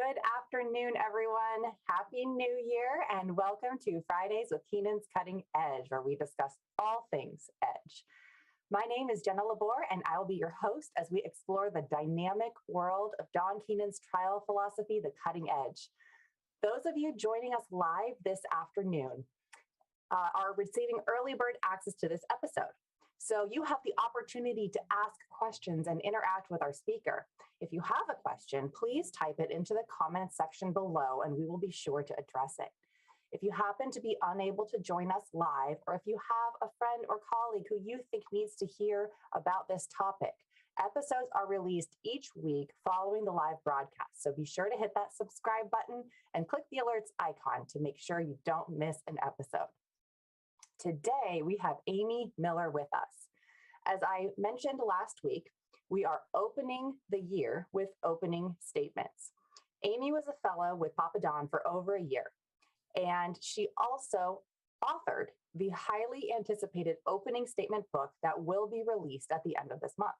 Good afternoon, everyone. Happy New Year, and welcome to Fridays with Keenan's Cutting Edge, where we discuss all things edge. My name is Jenna Labor, and I will be your host as we explore the dynamic world of Don Keenan's trial philosophy, The Cutting Edge. Those of you joining us live this afternoon are receiving early bird access to this episode. So you have the opportunity to ask questions and interact with our speaker. If you have a question, please type it into the comments section below and we will be sure to address it. If you happen to be unable to join us live, or if you have a friend or colleague who you think needs to hear about this topic, episodes are released each week following the live broadcast. So be sure to hit that subscribe button and click the alerts icon to make sure you don't miss an episode. Today, we have Amy Miller with us. As I mentioned last week, we are opening the year with opening statements. Amy was a fellow with Papa Don for over a year, and she also authored the highly anticipated opening statement book that will be released at the end of this month.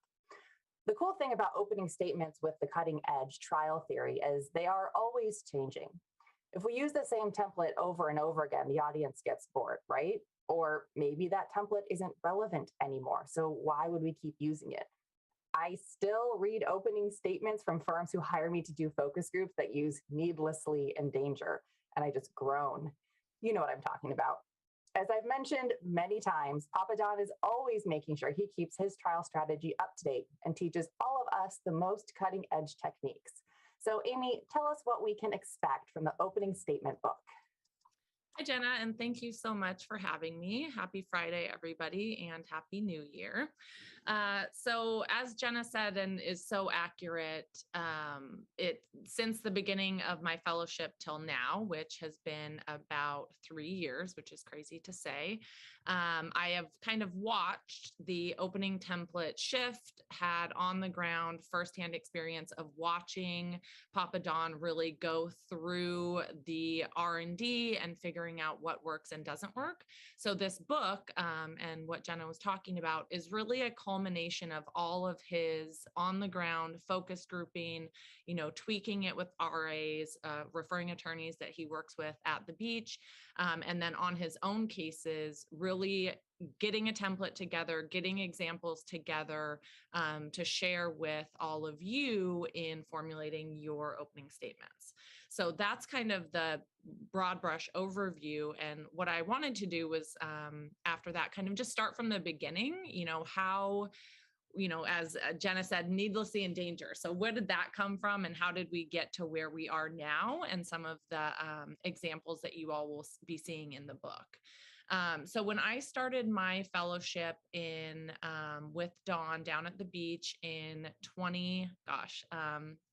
The cool thing about opening statements with the cutting edge trial theory is they are always changing. If we use the same template over and over again, the audience gets bored, right? Or maybe that template isn't relevant anymore. So why would we keep using it? I still read opening statements from firms who hire me to do focus groups that use needlessly endanger, and I just groan. You know what I'm talking about. As I've mentioned many times, Papa Don is always making sure he keeps his trial strategy up to date and teaches all of us the most cutting edge techniques. So Amy, tell us what we can expect from the opening statement book. Hi, Jenna, and thank you so much for having me. Happy Friday, everybody, and Happy New Year. So as Jenna said, and is so accurate, since the beginning of my fellowship till now, which has been about 3 years, which is crazy to say, I have kind of watched the opening template shift, had on the ground firsthand experience of watching Papa Don really go through the R&D and figuring out what works and doesn't work. So this book, and what Jenna was talking about, is really a culmination of all of his on the ground focus grouping, tweaking it with RAs, referring attorneys that he works with at the beach, and then on his own cases, really getting a template together, getting examples together to share with all of you in formulating your opening statements. So that's kind of the broad brush overview. And what I wanted to do was after that, kind of just start from the beginning, how, as Jenna said, needlessly in danger. So where did that come from and how did we get to where we are now, and some of the examples that you all will be seeing in the book. So when I started my fellowship with Dawn down at the beach in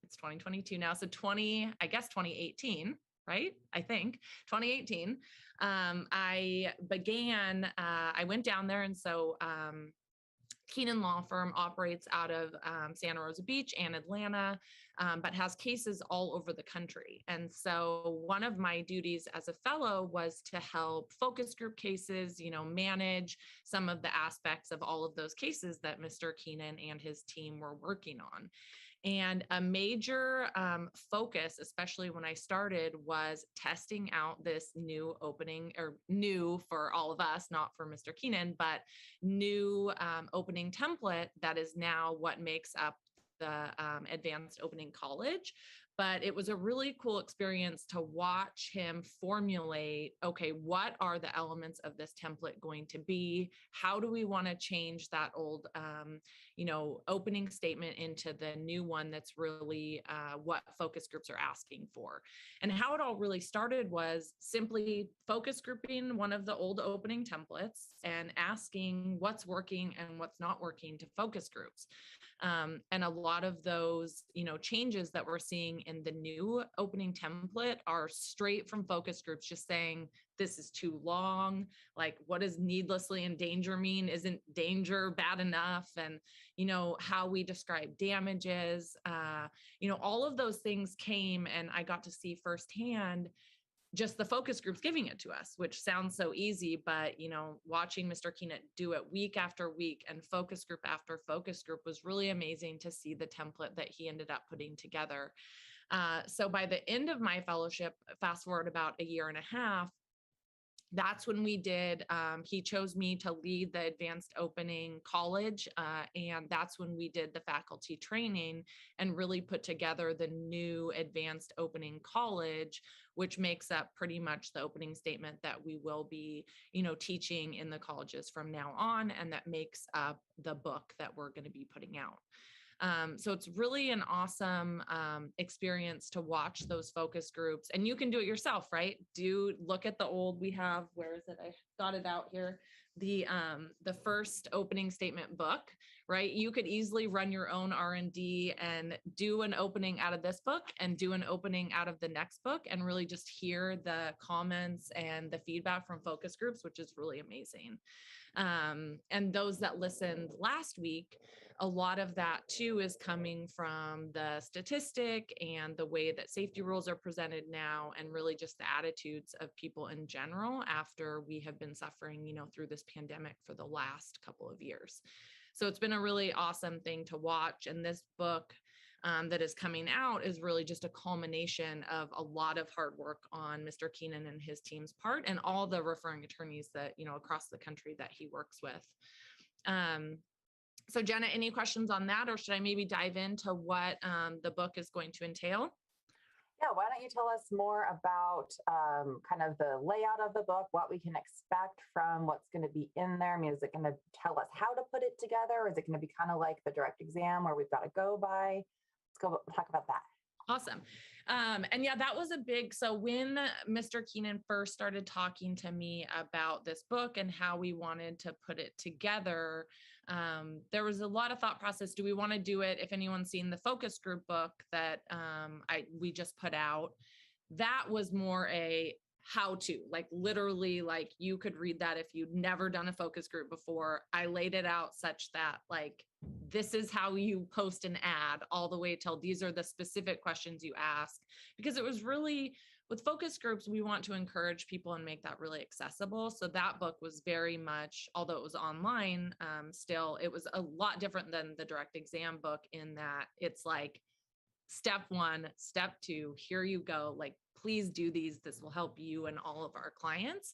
it's 2022 now. So 2018, right? I think 2018, I went down there. And so, Keenan Law Firm operates out of Santa Rosa Beach and Atlanta, but has cases all over the country. And so one of my duties as a fellow was to help focus group cases, manage some of the aspects of all of those cases that Mr. Keenan and his team were working on. And a major focus, especially when I started, was testing out this new opening, or new for all of us, not for Mr. Keenan, but new opening template that is now what makes up the advanced opening college. But it was a really cool experience to watch him formulate, okay, what are the elements of this template going to be? How do we want to change that old, opening statement into the new one that's really what focus groups are asking for? And how it all really started was simply focus grouping one of the old opening templates and asking what's working and what's not working to focus groups. And a lot of those, changes that we're seeing in the new opening template are straight from focus groups, just saying, this is too long. Like, what does needlessly in danger mean? Isn't danger bad enough? And, how we describe damages, all of those things came, and I got to see firsthand just the focus groups giving it to us, which sounds so easy, but, watching Mr. Keenan do it week after week and focus group after focus group was really amazing to see the template that he ended up putting together. So by the end of my fellowship, fast forward about a year and a half, that's when we did, he chose me to lead the advanced opening college. And that's when we did the faculty training and really put together the new advanced opening college, which makes up pretty much the opening statement that we will be, teaching in the colleges from now on. And that makes up the book that we're going to be putting out. So it's really an awesome experience to watch those focus groups, and you can do it yourself, right? Look at the old, we have, where is it? I got it out here. The first opening statement book, right? You could easily run your own R&D and do an opening out of this book and do an opening out of the next book and really just hear the comments and the feedback from focus groups, which is really amazing. And those that listened last week, a lot of that too is coming from the statistic and the way that safety rules are presented now, and really just the attitudes of people in general after we have been suffering, through this pandemic for the last couple of years. So it's been a really awesome thing to watch. And this book that is coming out is really just a culmination of a lot of hard work on Mr. Keenan and his team's part, and all the referring attorneys that, across the country that he works with. So Jenna, any questions on that, or should I maybe dive into what the book is going to entail? Yeah, why don't you tell us more about kind of the layout of the book, what we can expect from what's going to be in there? I mean, is it going to tell us how to put it together? Or is it going to be kind of like the direct exam where we've got to go by? Let's go talk about that. Awesome. And yeah, that was a big, so when Mr. Keenan first started talking to me about this book and how we wanted to put it together, there was a lot of thought process. Do we want to do it? If anyone's seen the focus group book that we just put out, that was more a how to, like literally, like you could read that if you'd never done a focus group before. I laid it out such that like, this is how you post an ad, all the way till these are the specific questions you ask, because it was really, with focus groups, we want to encourage people and make that really accessible. So that book was very much, although it was online, still, it was a lot different than the direct exam book in that it's like, step 1, step 2, here you go. Like, please do these. This will help you and all of our clients.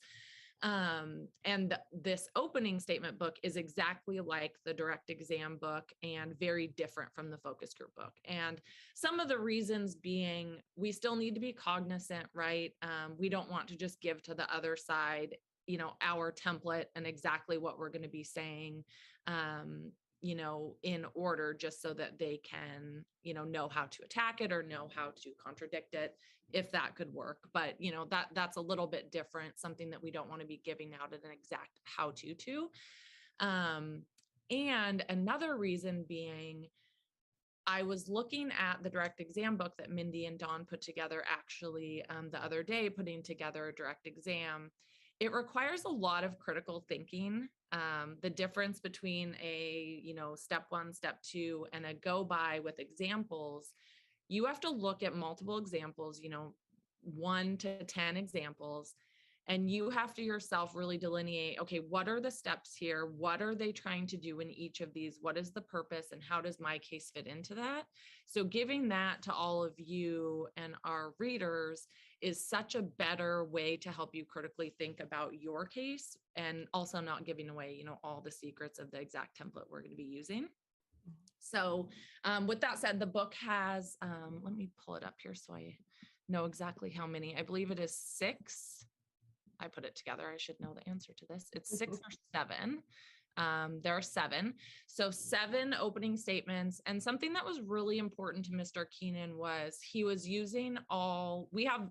And this opening statement book is exactly like the direct exam book and very different from the focus group book. And some of the reasons being, we still need to be cognizant, right? We don't want to just give to the other side, our template and exactly what we're going to be saying, in order, just so that they can, know how to attack it or know how to contradict it, if that could work. But, that's a little bit different, something that we don't want to be giving out an exact how to. And another reason being, I was looking at the direct exam book that Mindy and Dawn put together actually the other day, putting together a direct exam. It requires a lot of critical thinking. The difference between a, step 1, step 2, and a go by with examples, you have to look at multiple examples, 1 to 10 examples, and you have to yourself really delineate, okay, what are the steps here? What are they trying to do in each of these? What is the purpose, and how does my case fit into that? So giving that to all of you and our readers is such a better way to help you critically think about your case, and also not giving away, all the secrets of the exact template we're going to be using. So with that said, the book has, let me pull it up here so I know exactly how many. I believe it is 6. I put it together. I should know the answer to this. It's 6 or 7. There are 7. So 7 opening statements. And something that was really important to Mr. Keenan was he was using we have,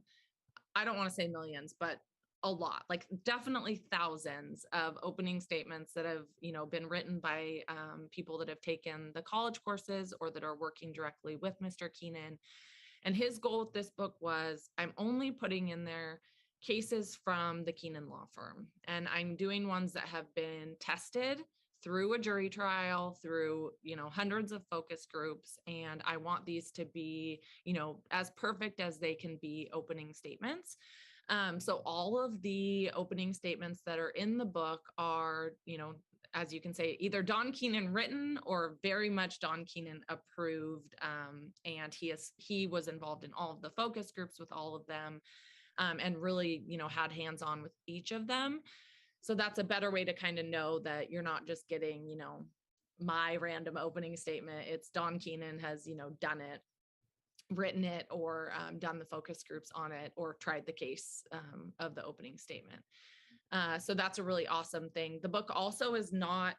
I don't want to say millions, but a lot, like definitely thousands of opening statements that have, been written by people that have taken the college courses or that are working directly with Mr. Keenan. And his goal with this book was, I'm only putting in there cases from the Keenan law firm. And I'm doing ones that have been tested through a jury trial, through, hundreds of focus groups. And I want these to be, as perfect as they can be opening statements. So all of the opening statements that are in the book are, as you can say, either Don Keenan written or very much Don Keenan approved. And he was involved in all of the focus groups with all of them, and really, had hands-on with each of them. So that's a better way to kind of know that you're not just getting, my random opening statement. It's Don Keenan has, done it, written it, or done the focus groups on it, or tried the case of the opening statement. So that's a really awesome thing. The book also is not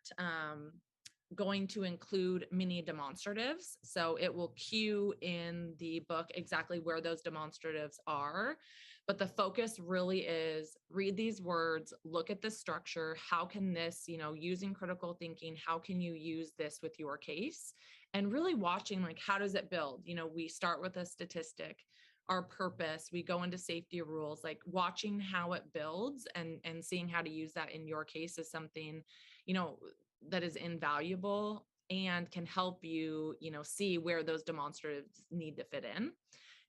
going to include mini demonstratives. So it will cue in the book exactly where those demonstratives are. But the focus really is read these words, look at the structure. How can this, using critical thinking, how can you use this with your case? And really watching, like, how does it build? We start with a statistic, our purpose, we go into safety rules, like watching how it builds and seeing how to use that in your case is something, that is invaluable and can help you, see where those demonstratives need to fit in.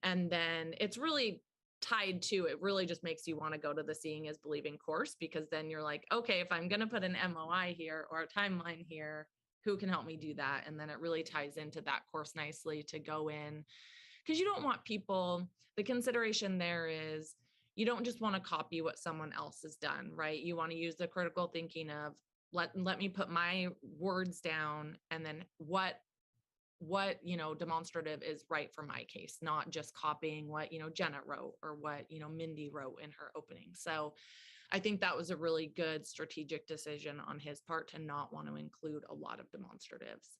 And then it's really tied to, it really just makes you want to go to the Seeing is Believing course, because then you're like, okay, if I'm going to put an MOI here or a timeline here, who can help me do that? And then it really ties into that course nicely to go in, because you don't want people, the consideration there is you don't just want to copy what someone else has done, right? You want to use the critical thinking of let me put my words down, and then what demonstrative is right for my case, not just copying what Jenna wrote or what Mindy wrote in her opening. So I think that was a really good strategic decision on his part to not want to include a lot of demonstratives.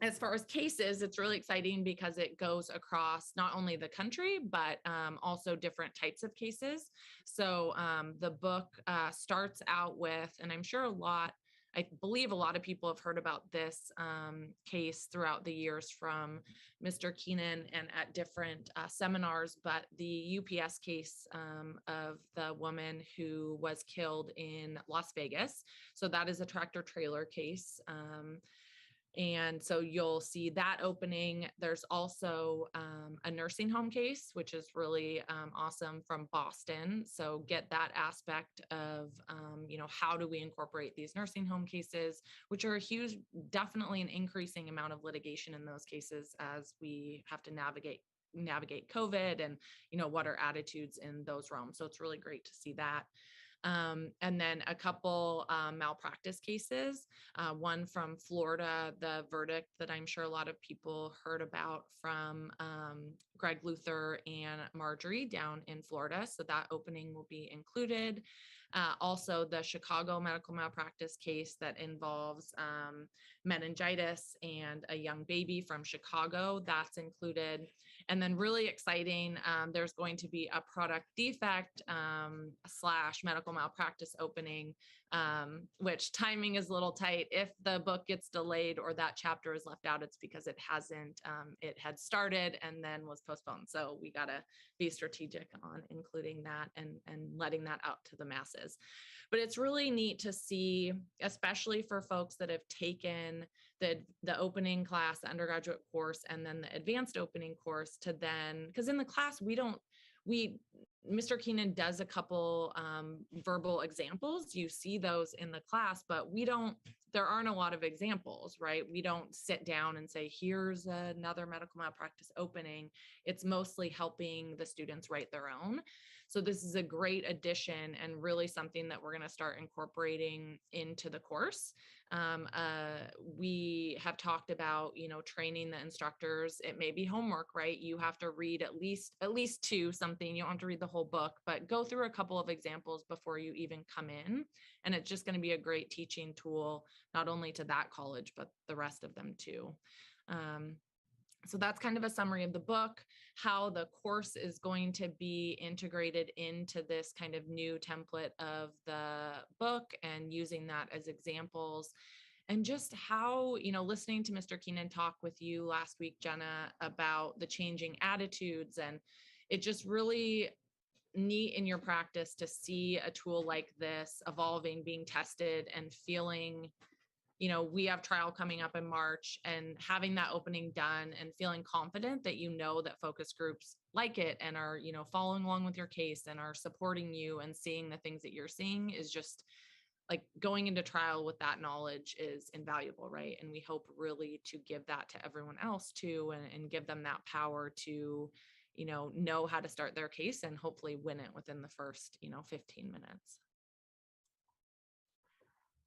As far as cases, it's really exciting because it goes across not only the country, but also different types of cases. So the book starts out with, and I'm sure I believe a lot of people have heard about this case throughout the years from Mr. Keenan and at different seminars, but the UPS case of the woman who was killed in Las Vegas. So that is a tractor trailer case. And so you'll see that opening. There's also a nursing home case, which is really awesome, from Boston. So get that aspect of, how do we incorporate these nursing home cases, which are a huge, definitely an increasing amount of litigation in those cases as we have to navigate COVID and, what are attitudes in those realms. So it's really great to see that. And then a couple malpractice cases, one from Florida, the verdict that I'm sure a lot of people heard about from Greg Luther and Marjorie down in Florida. So that opening will be included. Also, the Chicago medical malpractice case that involves meningitis and a young baby from Chicago, that's included. And then really exciting, there's going to be a product defect / medical malpractice opening, which timing is a little tight. If the book gets delayed or that chapter is left out, it's because it had started and then was postponed. So we got to be strategic on including that and letting that out to the masses. But it's really neat to see, especially for folks that have taken the opening class, the undergraduate course, and then the advanced opening course, to then, because in the class, Mr. Keenan does a couple verbal examples. You see those in the class, but there aren't a lot of examples, right? We don't sit down and say, here's another medical malpractice opening. It's mostly helping the students write their own. So this is a great addition and really something that we're going to start incorporating into the course. We have talked about, training the instructors. It may be homework, right? You have to read at least two something. You don't have to read the whole book, but go through a couple of examples before you even come in. And it's just going to be a great teaching tool, not only to that college, but the rest of them too. So that's kind of a summary of the book, how the course is going to be integrated into this kind of new template of the book and using that as examples. And just how, listening to Mr. Keenan talk with you last week, Jenna, about the changing attitudes, and it just really neat in your practice to see a tool like this evolving, being tested, and feeling, we have trial coming up in March, and having that opening done and feeling confident that that focus groups like it and are, following along with your case and are supporting you and seeing the things that you're seeing is just like going into trial with that knowledge is invaluable, right? And we hope really to give that to everyone else too, and give them that power to, know how to start their case and hopefully win it within the first, 15 minutes.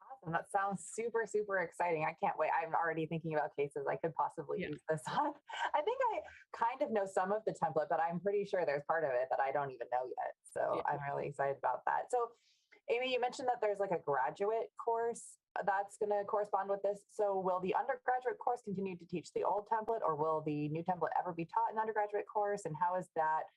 Awesome. That sounds super, super exciting. I can't wait. I'm already thinking about cases I could possibly use this on. I think I kind of know some of the template, but I'm pretty sure there's part of it that I don't even know yet. So I'm really excited about that. So Amy, you mentioned that there's like a graduate course that's going to correspond with this. So will the undergraduate course continue to teach the old template, or will the new template ever be taught in the undergraduate course? And how is that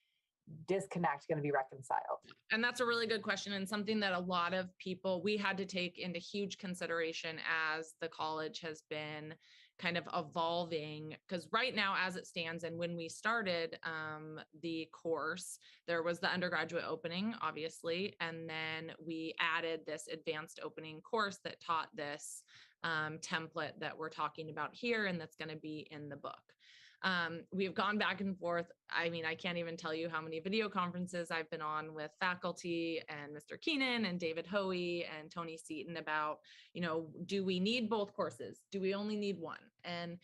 disconnect going to be reconciled? And that's a really good question, and something that a lot of people, we had to take into huge consideration as the college has been kind of evolving, because right now as it stands, and when we started the course, there was the undergraduate opening, obviously, and then we added this advanced opening course that taught this template that we're talking about here, and that's going to be in the book. We've gone back and forth. I mean, I can't even tell you how many video conferences I've been on with faculty and Mr. Keenan and David Hoey and Tony Seaton about, do we need both courses? Do we only need one? And,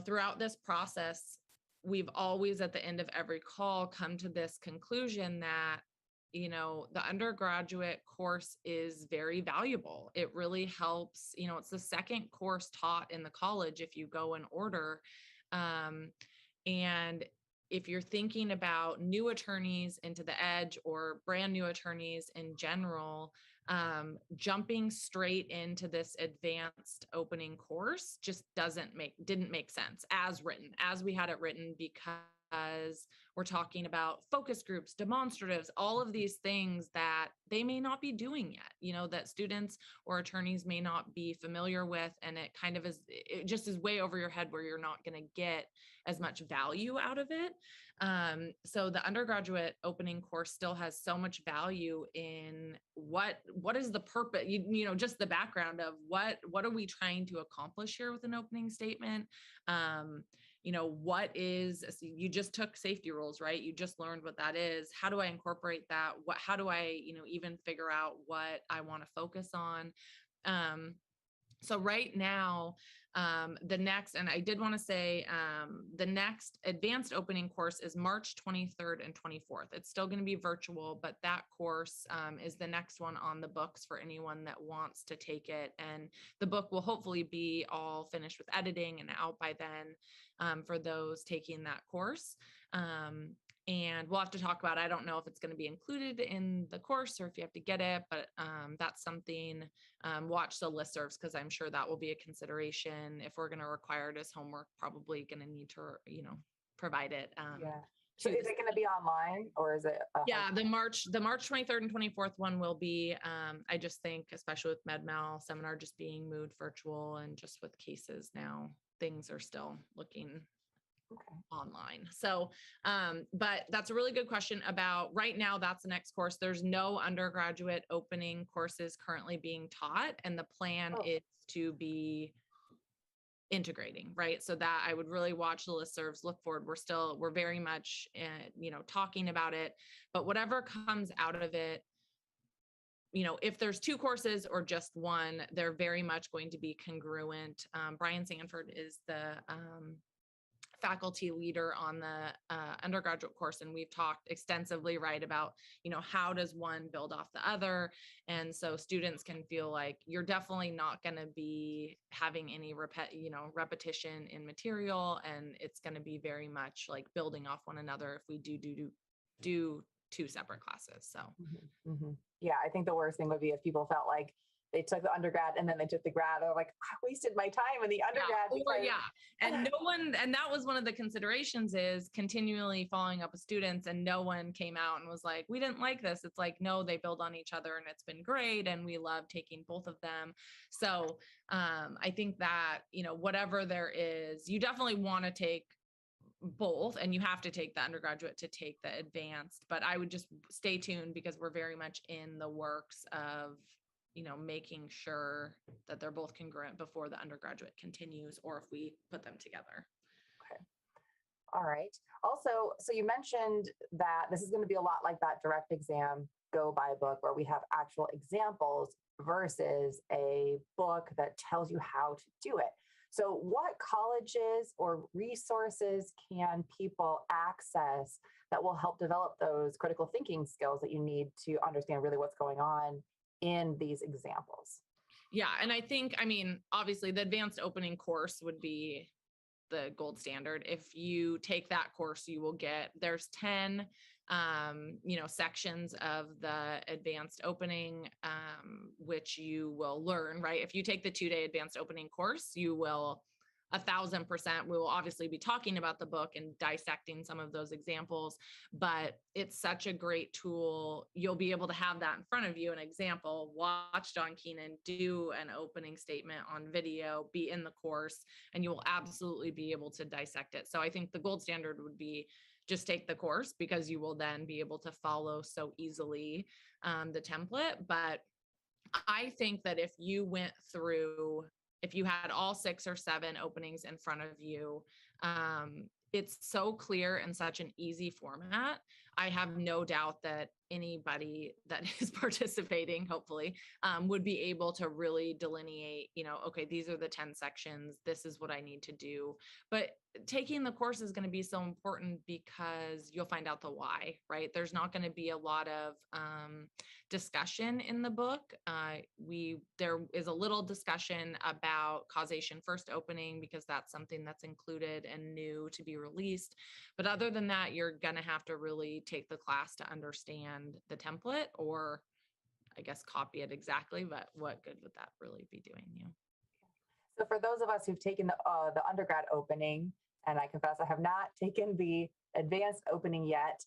throughout this process, we've always at the end of every call come to this conclusion that, the undergraduate course is very valuable. It really helps, it's the second course taught in the college if you go in order. And if you're thinking about new attorneys into the edge or brand new attorneys in general, jumping straight into this advanced opening course just didn't make sense as written, as we had it written, because we're talking about focus groups, demonstratives, all of these things that they may not be doing yet, that students or attorneys may not be familiar with. And it just is way over your head where you're not going to get as much value out of it. So the undergraduate opening course still has so much value in what is the purpose, just the background of what are we trying to accomplish here with an opening statement? You just took safety rules, right? You just learned what that is. How do I incorporate that? How do I, even figure out what I want to focus on? So right now, the next advanced opening course is March 23rd and 24th. It's still going to be virtual, but that course is the next one on the books for anyone that wants to take it. And the book will hopefully be all finished with editing and out by then for those taking that course. And we'll have to talk about, I don't know if it's going to be included in the course or if you have to get it, but that's something, watch the listservs, because I'm sure that will be a consideration. If we're going to require it as homework, probably going to need to, provide it. So is it going to be online, or is it? The March 23rd and 24th one will be, I just think, especially with MedMal seminar just being moved virtual, and just with cases now, things are still looking online. So, but that's a really good question about right now. That's the next course. There's no undergraduate opening courses currently being taught, and the plan is to be integrating, right? So that I would really watch the listservs, look forward. We're very much, talking about it, but whatever comes out of it, if there's two courses or just one, they're very much going to be congruent. Brian Sanford is the, faculty leader on the undergraduate course, and we've talked extensively, right, about how does one build off the other, and so students can feel like you're definitely not going to be having any repetition in material, and it's going to be very much like building off one another if we do two separate classes. So yeah, I think the worst thing would be if people felt like they took the undergrad and then they took the grad. They're like, I wasted my time in the undergrad. And no one, and that was one of the considerations, is continually following up with students, and no one came out and was like, we didn't like this. It's like, no, they build on each other, and it's been great, and we love taking both of them. So I think that, whatever there is, you definitely want to take both, and you have to take the undergraduate to take the advanced, but I would just stay tuned, because we're very much in the works of making sure that they're both congruent before the undergraduate continues, or if we put them together. Okay. All right. Also, so you mentioned that this is going to be a lot like that direct exam go by book where we have actual examples versus a book that tells you how to do it. So what colleges or resources can people access that will help develop those critical thinking skills that you need to understand really what's going on in these examples? Yeah. And I think, I mean, obviously the advanced opening course would be the gold standard. If you take that course, you will there's 10, sections of the advanced opening, which you will learn, right? If you take the 2-day advanced opening course, you will 1,000%. We will obviously be talking about the book and dissecting some of those examples, but it's such a great tool. You'll be able to have that in front of you, an example, watch John Keenan do an opening statement on video, be in the course, and you will absolutely be able to dissect it. So I think the gold standard would be just take the course, because you will then be able to follow so easily the template. But I think that if you had all 6 or 7 openings in front of you, it's so clear in such an easy format. I have no doubt that anybody that is participating, hopefully, would be able to really delineate, okay, these are the 10 sections. This is what I need to do. But taking the course is going to be so important because you'll find out the why, right? There's not going to be a lot of discussion in the book. There is a little discussion about causation first opening, because that's something that's included and new to be released. But other than that, you're going to have to really take the class to understand the template, or I guess copy it exactly. But what good would that really be doing you? So for those of us who've taken the undergrad opening, and I confess I have not taken the advanced opening yet,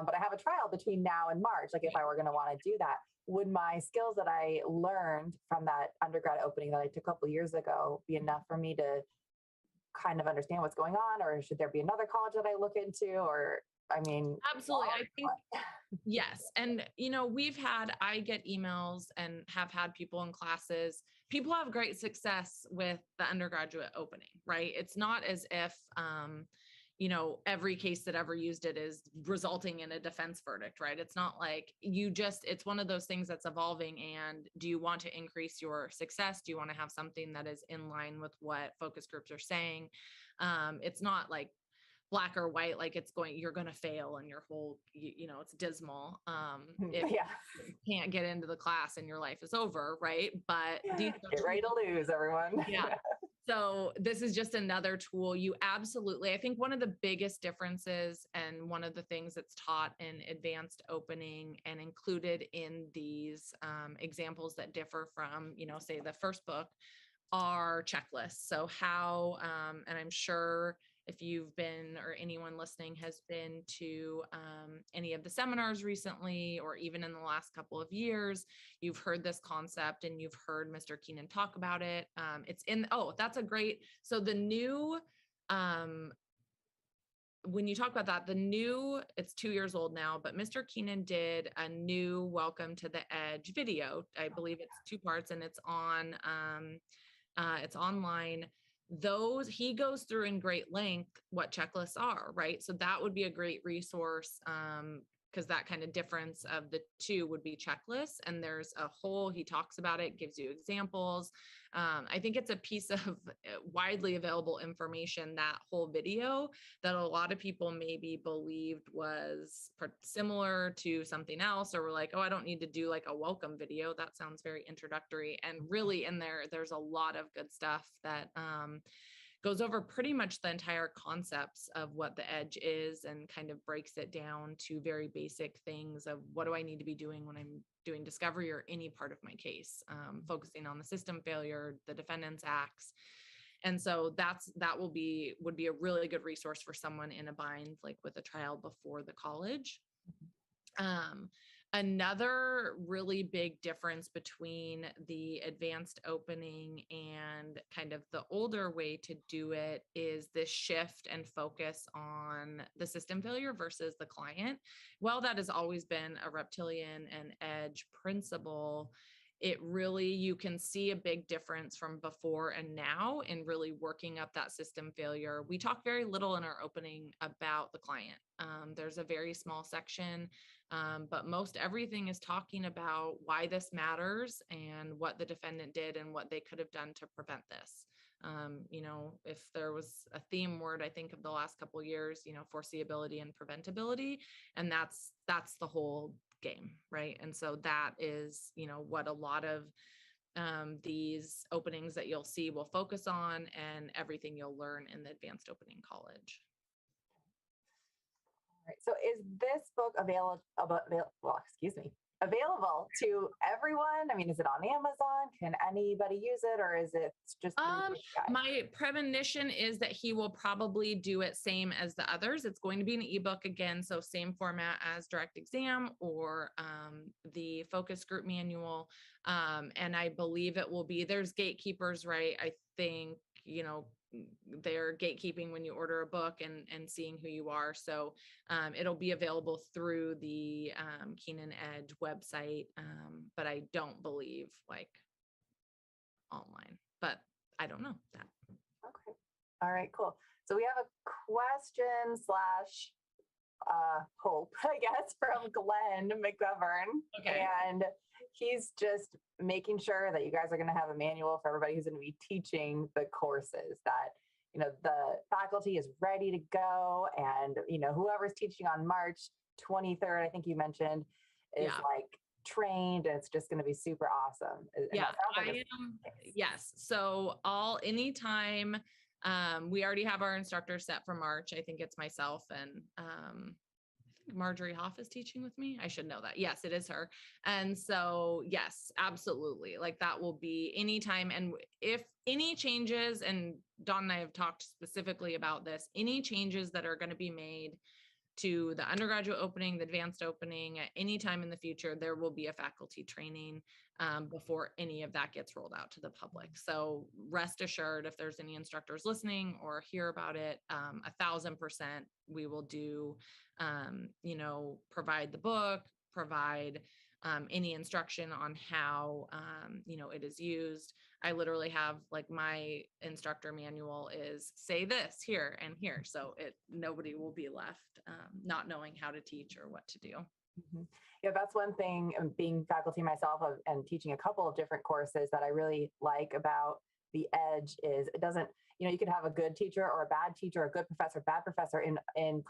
but I have a trial between now and March. Like if I were going to want to do that, would my skills that I learned from that undergrad opening that I took a couple of years ago be enough for me to kind of understand what's going on, or should there be another college that I look into? Or I mean, absolutely. I think yes. And I get emails and have had people in classes. People have great success with the undergraduate opening, right? It's not as if every case that ever used it is resulting in a defense verdict, right? It's not like it's one of those things that's evolving. And do you want to increase your success? Do you want to have something that is in line with what focus groups are saying? It's not like black or white, like you're going to fail and your whole, it's dismal. If you can't get into the class and your life is over, right? But get ready to lose, everyone. Yeah. So this is just another tool. I think one of the biggest differences, and one of the things that's taught in advanced opening and included in these examples that differ from, say the first book, are checklists. So how, and I'm sure if you've been, or anyone listening has been to any of the seminars recently, or even in the last couple of years, you've heard this concept and you've heard Mr. Keenan talk about it. That's a great, so the new, when you talk about that, it's 2 years old now, but Mr. Keenan did a new Welcome to the Edge video. I believe it's 2 parts, and it's online. He goes through in great length what checklists are, right? So that would be a great resource, because that kind of difference of the two would be checklists. And there's he talks about it, gives you examples. I think it's a piece of widely available information, that whole video, that a lot of people maybe believed was similar to something else, or were like, oh, I don't need to do like a welcome video. That sounds very introductory. And really in there's a lot of good stuff that goes over pretty much the entire concepts of what the edge is, and kind of breaks it down to very basic things of what do I need to be doing when I'm doing discovery or any part of my case, focusing on the system failure, the defendant's acts. And so that would be a really good resource for someone in a bind, like with a trial before the college. Another really big difference between the advanced opening and kind of the older way to do it is this shift and focus on the system failure versus the client. While that has always been a reptilian and edge principle, you can see a big difference from before and now in really working up that system failure. We talk very little in our opening about the client. There's a very small section But most everything is talking about why this matters and what the defendant did and what they could have done to prevent this. If there was a theme word, I think of the last couple of years, foreseeability and preventability, and that's the whole game, right? And so that is, what a lot of these openings that you'll see will focus on, and everything you'll learn in the advanced opening college. All right. So is this book available to everyone? I mean, is it on Amazon? Can anybody use it, or is it just my premonition is that he will probably do it same as the others. It's going to be an ebook again, so same format as direct exam or the focus group manual. And I believe it will be, there's gatekeepers, right? I think, they're gatekeeping when you order a book and seeing who you are. So it'll be available through the Keenan Edge website, but I don't believe like online, but I don't know that. Okay. All right, cool. So we have a question / hope, I guess, from Glenn McGovern. Okay. And he's just making sure that you guys are going to have a manual for everybody who's going to be teaching the courses, that, the faculty is ready to go. And, whoever's teaching on March 23rd, I think you mentioned, is like trained, and it's just going to be super awesome. Yeah, I am. Yes. So anytime, we already have our instructors set for March. I think it's myself and I think Marjorie Hoff is teaching with me. I should know that. Yes, it is her. And so, yes, absolutely. Like that will be anytime. And if any changes, and Dawn and I have talked specifically about this, any changes that are going to be made to the undergraduate opening, the advanced opening, at any time in the future, there will be a faculty training before any of that gets rolled out to the public. So rest assured, if there's any instructors listening or hear about it, 1,000% we will do, provide the book, provide any instruction on how, it is used. I literally have like my instructor manual is say this here and here. So nobody will be left not knowing how to teach or what to do. Mm-hmm. Yeah, that's one thing, being faculty myself and teaching a couple of different courses, that I really like about the Edge is it doesn't, you could have a good teacher or a bad teacher, a good professor, bad professor in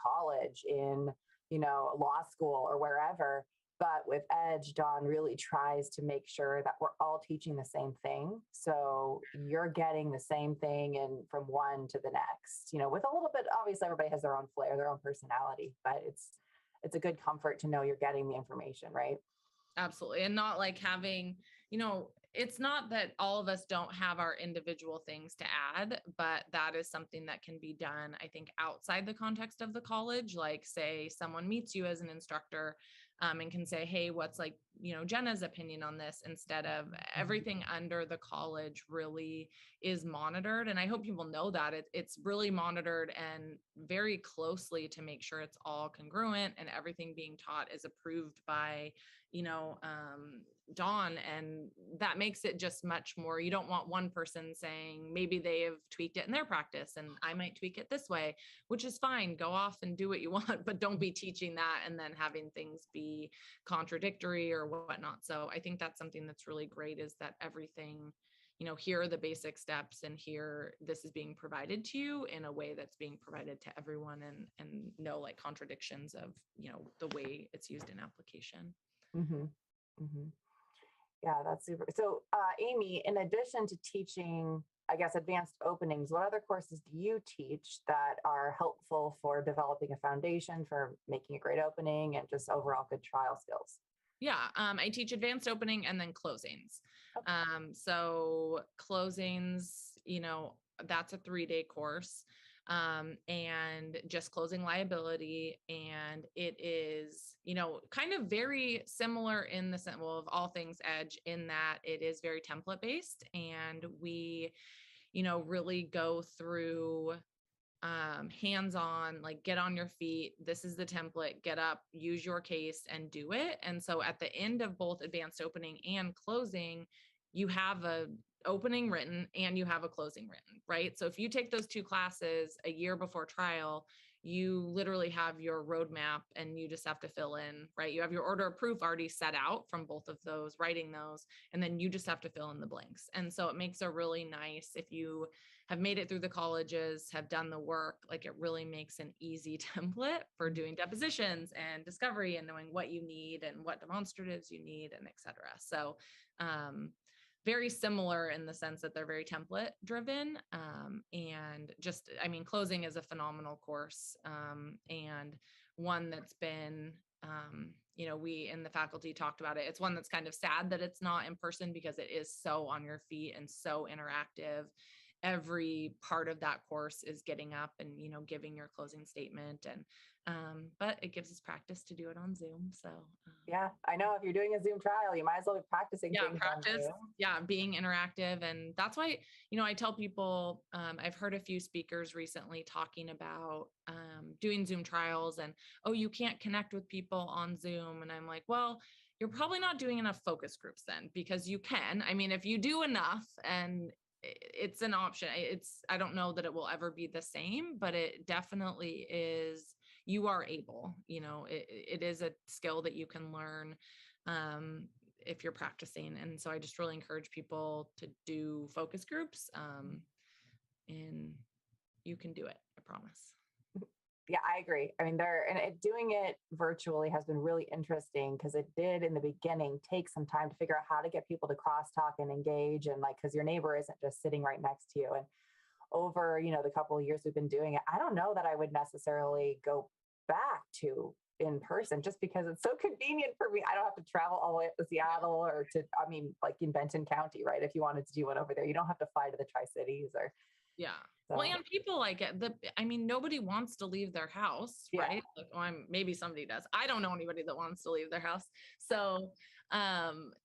college, in, law school or wherever. But with Edge, Dawn really tries to make sure that we're all teaching the same thing. So you're getting the same thing and from one to the next, with a little bit, obviously everybody has their own flair, their own personality, but it's a good comfort to know you're getting the information, right? Absolutely. And not like having, it's not that all of us don't have our individual things to add, but that is something that can be done, I think, outside the context of the college. Like say someone meets you as an instructor and can say, hey, what's like, Jenna's opinion on this, instead of everything under the college really is monitored. And I hope people know that it's really monitored and very closely to make sure it's all congruent and everything being taught is approved by, Dawn. And that makes it just much more, you don't want one person saying maybe they have tweaked it in their practice and I might tweak it this way, which is fine. Go off and do what you want, but don't be teaching that and then having things be contradictory or whatnot. So I think that's something that's really great, is that everything, here are the basic steps, and here this is being provided to you in a way that's being provided to everyone, and no like contradictions of, the way it's used in application. Mm-hmm. Mm-hmm. Yeah, that's super. So, Amy, in addition to teaching, I guess, advanced openings, what other courses do you teach that are helpful for developing a foundation for making a great opening and just overall good trial skills? Yeah, I teach advanced opening and then closings. Okay. So closings, that's a 3-day course. And just closing liability. And it is, kind of very similar in the sense, well, of all things Edge, in that it is very template based. And we, really go through hands-on, like get on your feet. This is the template, get up, use your case and do it. And so at the end of both advanced opening and closing, you have a opening written and you have a closing written, right? So if you take those 2 classes a year before trial, you literally have your roadmap and you just have to fill in, right? You have your order of proof already set out from both of those, writing those, and then you just have to fill in the blanks. And so it makes a really nice, if you have made it through the colleges, have done the work, like it really makes an easy template for doing depositions and discovery and knowing what you need and what demonstratives you need and et cetera. So very similar in the sense that they're very template driven. And just, I mean, closing is a phenomenal course, and one that's been, we in the faculty talked about it. It's one that's kind of sad that it's not in person because it is so on your feet and so interactive. Every part of that course is getting up and, giving your closing statement, and but it gives us practice to do it on Zoom. So yeah, I know if you're doing a Zoom trial, you might as well be practicing things practice. on Zoom. Yeah, being interactive. And that's why, I tell people, I've heard a few speakers recently talking about doing Zoom trials and, oh, you can't connect with people on Zoom. And I'm like, well, you're probably not doing enough focus groups then, because you can. I mean, if you do enough, and it's an option, I don't know that it will ever be the same, but it definitely is. You are able, it is a skill that you can learn if you're practicing. And so I just really encourage people to do focus groups, and you can do it, I promise. Yeah, I agree. I mean, doing it virtually has been really interesting because it did in the beginning take some time to figure out how to get people to crosstalk and engage, and because your neighbor isn't just sitting right next to you. And over, the couple of years we've been doing it, I don't know that I would necessarily go back to in person just because it's so convenient for me. I don't have to travel all the way up to Seattle or like in Benton County, right? If you wanted to do one over there, you don't have to fly to the Tri-Cities or. Yeah. So. Well, and people like it. Nobody wants to leave their house, right? Like, maybe somebody does. I don't know anybody that wants to leave their house. So,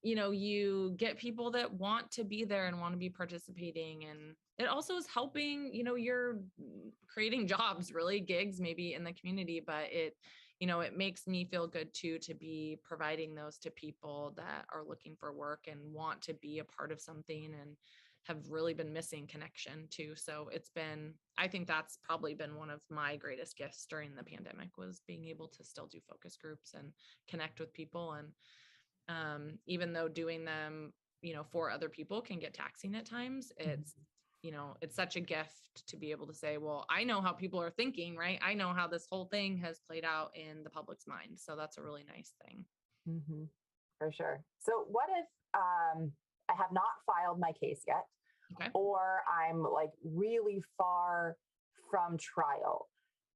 you get people that want to be there and want to be participating. And it also is helping, you're creating jobs, really gigs maybe in the community, but it makes me feel good too, to be providing those to people that are looking for work and want to be a part of something and have really been missing connection too. So I think that's probably been one of my greatest gifts during the pandemic, was being able to still do focus groups and connect with people. And even though doing them, for other people can get taxing at times, it's such a gift to be able to say, well, I know how people are thinking, right? I know how this whole thing has played out in the public's mind. So that's a really nice thing. Mm-hmm. For sure. So what if I have not filed my case yet, okay, or I'm like really far from trial?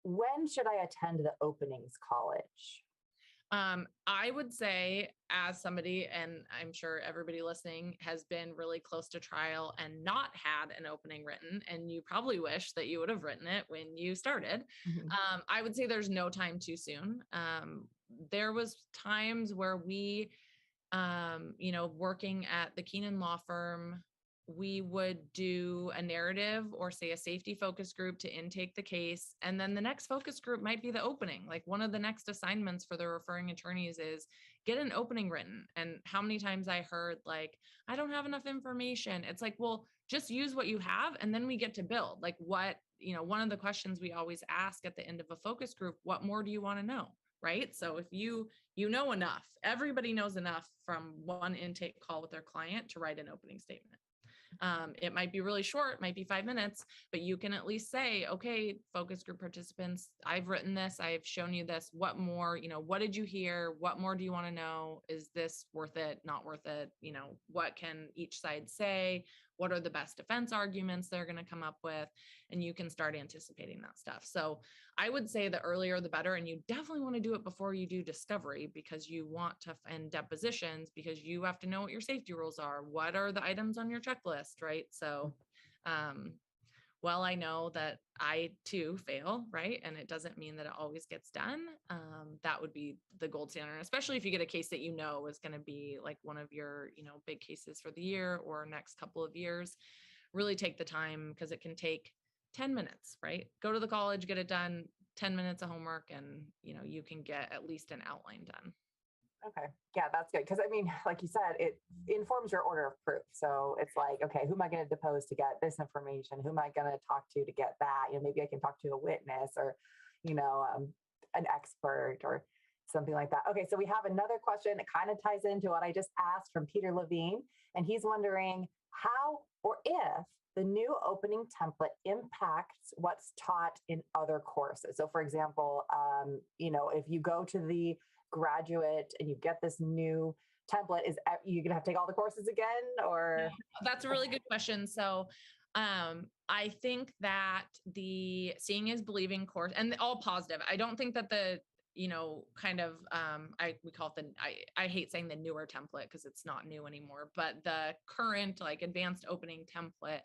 When should I attend the openings college? I would say, as somebody, and I'm sure everybody listening has been really close to trial and not had an opening written, and you probably wish that you would have written it when you started. Mm-hmm. I would say there's no time too soon. There was times where we, working at the Keenan law firm, we would do a narrative or say a safety focus group to intake the case. And then the next focus group might be the opening. Like, one of the next assignments for the referring attorneys is get an opening written. And how many times I heard, like, I don't have enough information. It's like, well, just use what you have. And then we get to build. Like, what, one of the questions we always ask at the end of a focus group, what more do you want to know? Right. So if you know enough, everybody knows enough from one intake call with their client to write an opening statement. It might be really short, might be 5 minutes, but you can at least say, okay, focus group participants, I've written this, I've shown you this. What more, what did you hear? What more do you want to know? Is this worth it? Not worth it? What can each side say? What are the best defense arguments they're going to come up with? And you can start anticipating that stuff. So I would say the earlier, the better. And you definitely want to do it before you do discovery, because you want to end depositions, because you have to know what your safety rules are. What are the items on your checklist, right? So, well, I know that I too fail, right? And it doesn't mean that it always gets done. That would be the gold standard, especially if you get a case that is going to be like one of your, big cases for the year or next couple of years. Really take the time, because it can take 10 minutes, right? Go to the college, get it done, 10 minutes of homework, and, you can get at least an outline done. Okay. Yeah, that's good. Because like you said, it informs your order of proof. So it's like, okay, who am I going to depose to get this information? Who am I going to talk to get that? Maybe I can talk to a witness, or, an expert or something like that. Okay, so we have another question. It kind of ties into what I just asked from Peter Levine, and he's wondering how or if the new opening template impacts what's taught in other courses. So, for example, if you go to the graduate and you get this new template, is you gonna have to take all the courses again, or? That's a really good question. So I think that the seeing is believing course, and all positive. I don't think that the we call it I hate saying the newer template because it's not new anymore, but the current like advanced opening template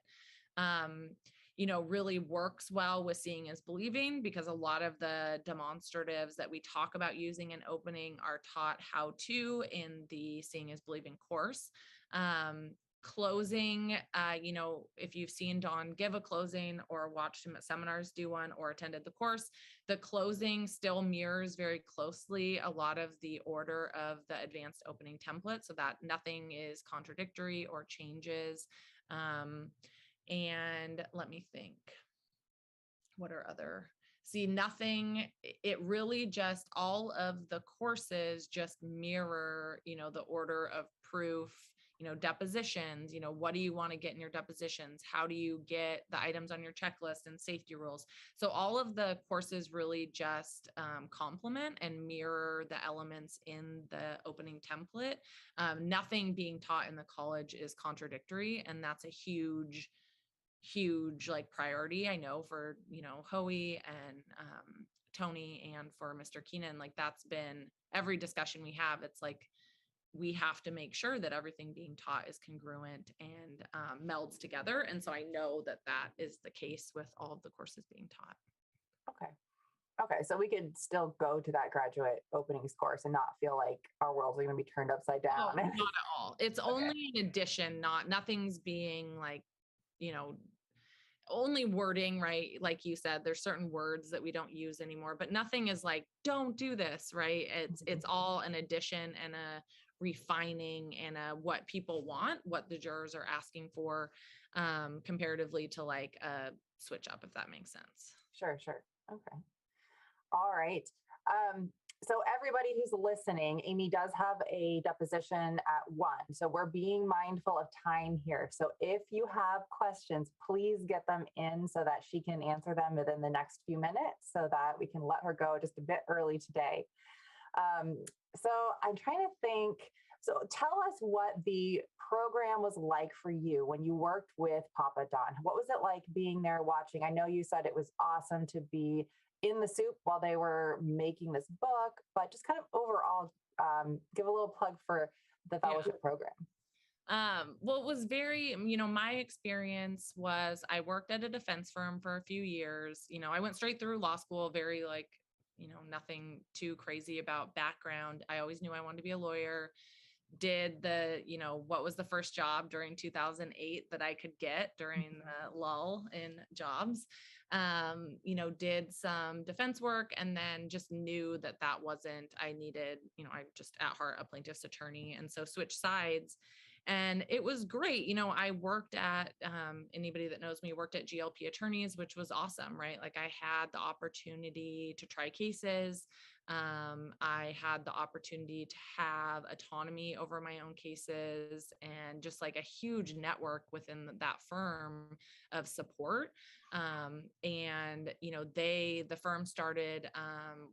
really works well with seeing is believing, because a lot of the demonstratives that we talk about using in opening are taught how to in the seeing is believing course. Closing, if you've seen Dawn give a closing or watched him at seminars do one or attended the course, the closing still mirrors very closely a lot of the order of the advanced opening template, so that nothing is contradictory or changes. And let me think, what are other, nothing, it really just, all of the courses just mirror, the order of proof, depositions, what do you want to get in your depositions? How do you get the items on your checklist and safety rules? So all of the courses really just complement and mirror the elements in the opening template. Nothing being taught in the college is contradictory. And that's a huge like priority, I know, for Hoey and Tony, and for Mr. Keenan. Like, that's been every discussion we have. It's like we have to make sure that everything being taught is congruent and melds together. And so I know that that is the case with all of the courses being taught. Okay, so we could still go to that graduate openings course and not feel like our world's going to be turned upside down. No, not at all. It's only an addition, nothing's being like, only wording, right? Like you said, there's certain words that we don't use anymore, but nothing is like, don't do this, right? It's all an addition and a refining and what people want, what the jurors are asking for, comparatively to like a switch up, if that makes sense. Sure. Okay. All right. So everybody who's listening, Amy does have a deposition at 1. So we're being mindful of time here. So if you have questions, please get them in so that she can answer them within the next few minutes, so that we can let her go just a bit early today. So I'm trying to think. So tell us what the program was like for you when you worked with Papa Don. What was it like being there watching? I know you said it was awesome to be in the soup while they were making this book, but just kind of overall, give a little plug for the fellowship program. Well, it was very, my experience was I worked at a defense firm for a few years. I went straight through law school, very like, nothing too crazy about background. I always knew I wanted to be a lawyer. Did the, what was the first job during 2008 that I could get during the lull in jobs? Did some defense work, and then just knew that that wasn't, I needed, I just at heart a plaintiff's attorney. And so switched sides. And it was great. I worked at, anybody that knows me worked at GLP attorneys, which was awesome, right? Like, I had the opportunity to try cases. I had the opportunity to have autonomy over my own cases, and just like a huge network within that firm of support. And, the firm started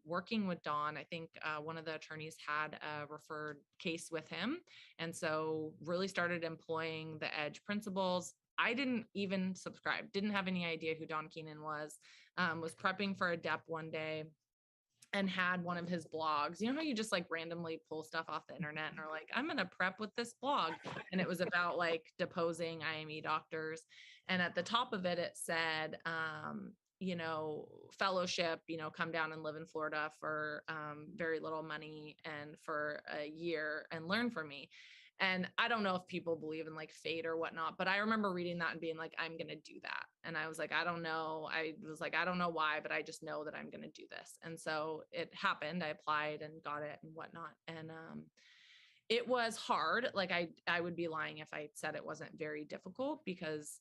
working with Don. I think one of the attorneys had a referred case with him. And so really started employing the EDGE principles. I didn't even subscribe, didn't have any idea who Don Keenan was prepping for a DEP one day and had one of his blogs. You know how you just like randomly pull stuff off the internet and are like, I'm going to prep with this blog. And it was about like deposing IME doctors. And at the top of it, it said, fellowship, come down and live in Florida for very little money and for a year and learn from me. And I don't know if people believe in like fate or whatnot, but I remember reading that and being like, I'm going to do that. And I was like, I don't know. I was like, I don't know why, but I just know that I'm going to do this. And so it happened. I applied and got it and whatnot. And it was hard. Like I would be lying if I said it wasn't very difficult, because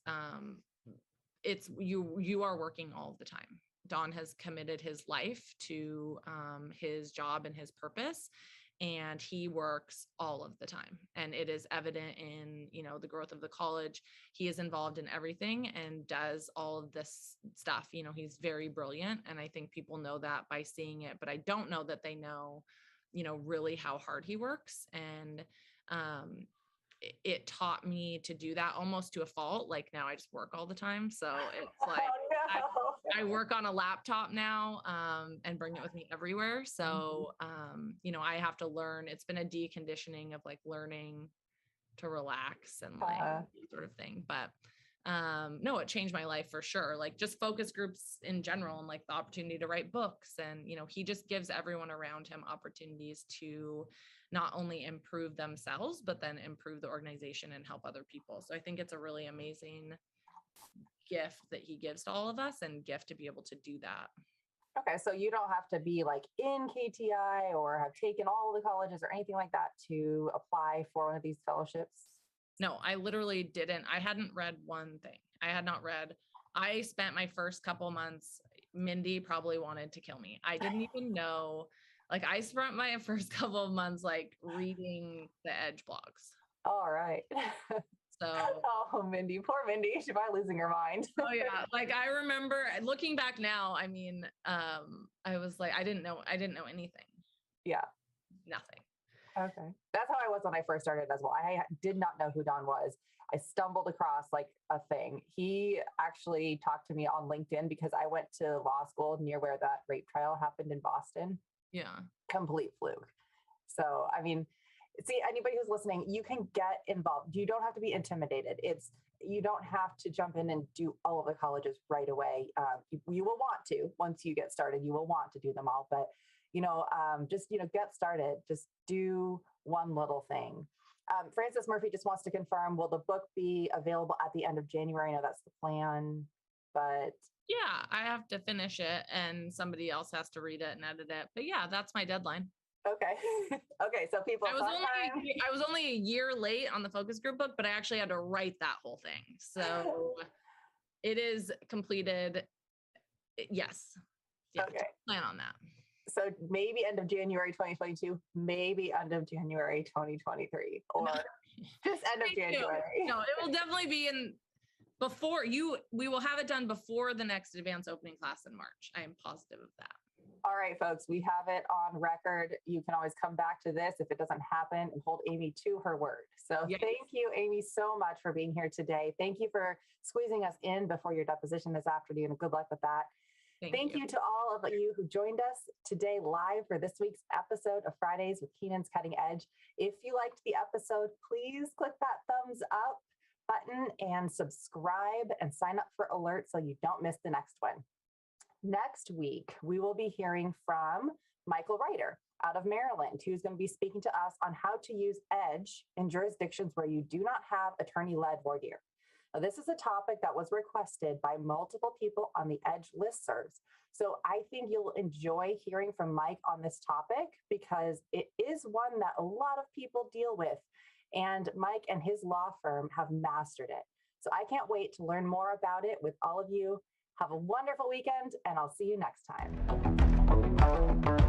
it's, you are working all the time. Don has committed his life to his job and his purpose, and he works all of the time. And it is evident in, the growth of the college. He is involved in everything and does all of this stuff. He's very brilliant. And I think people know that by seeing it, but I don't know that they know, really how hard he works. And it taught me to do that almost to a fault. Like now I just work all the time. So it's like, Oh, no. I work on a laptop now, and bring it with me everywhere. So, I have to learn. It's been a deconditioning of like learning to relax and like sort of thing. But no, it changed my life for sure. Like just focus groups in general and like the opportunity to write books. And, he just gives everyone around him opportunities to not only improve themselves, but then improve the organization and help other people. So I think it's a really amazing gift that he gives to all of us, and gift to be able to do that. Okay, so you don't have to be like in KTI or have taken all the colleges or anything like that to apply for one of these fellowships? No, I literally didn't. I hadn't read one thing. I spent my first couple months, Mindy probably wanted to kill me. I didn't even know, like I spent my first couple of months like reading the Edge blogs. All right. So, oh, Mindy, poor Mindy. She's probably losing her mind. Oh yeah. Like I remember looking back now, I mean, I was like, I didn't know anything. Yeah. Nothing. Okay. That's how I was when I first started as well. I did not know who Don was. I stumbled across like a thing. He actually talked to me on LinkedIn because I went to law school near where that rape trial happened in Boston. Yeah. Complete fluke. So, I mean, see, anybody who's listening, you can get involved. You don't have to be intimidated. You don't have to jump in and do all of the colleges right away. You will want to, once you get started, you will want to do them all, but just, get started, just do one little thing. Francis Murphy just wants to confirm, will the book be available at the end of January? I know that's the plan, but yeah, I have to finish it and somebody else has to read it and edit it. But yeah, that's my deadline. Okay. Okay. So people, I was only a year late on the focus group book, but I actually had to write that whole thing. So it is completed. Yes. Yeah. Okay. Plan on that. So maybe end of January 2022, maybe end of January 2023, or just end of January. No, it will definitely be we will have it done before the next advanced opening class in March. I am positive of that. All right, folks, we have it on record. You can always come back to this if it doesn't happen and hold Amy to her word. So yes. Thank you, Amy, so much for being here today. Thank you for squeezing us in before your deposition this afternoon, and good luck with that. Thank you to all of you who joined us today live for this week's episode of Fridays with Keenan's Cutting Edge. If you liked the episode, please click that thumbs up button and subscribe and sign up for alerts so you don't miss the next one. Next week, we will be hearing from Michael Ryder out of Maryland, who's going to be speaking to us on how to use EDGE in jurisdictions where you do not have attorney-led voir dire. Now, this is a topic that was requested by multiple people on the EDGE listservs. So I think you'll enjoy hearing from Mike on this topic because it is one that a lot of people deal with. And Mike and his law firm have mastered it. So I can't wait to learn more about it with all of you. Have a wonderful weekend, and I'll see you next time.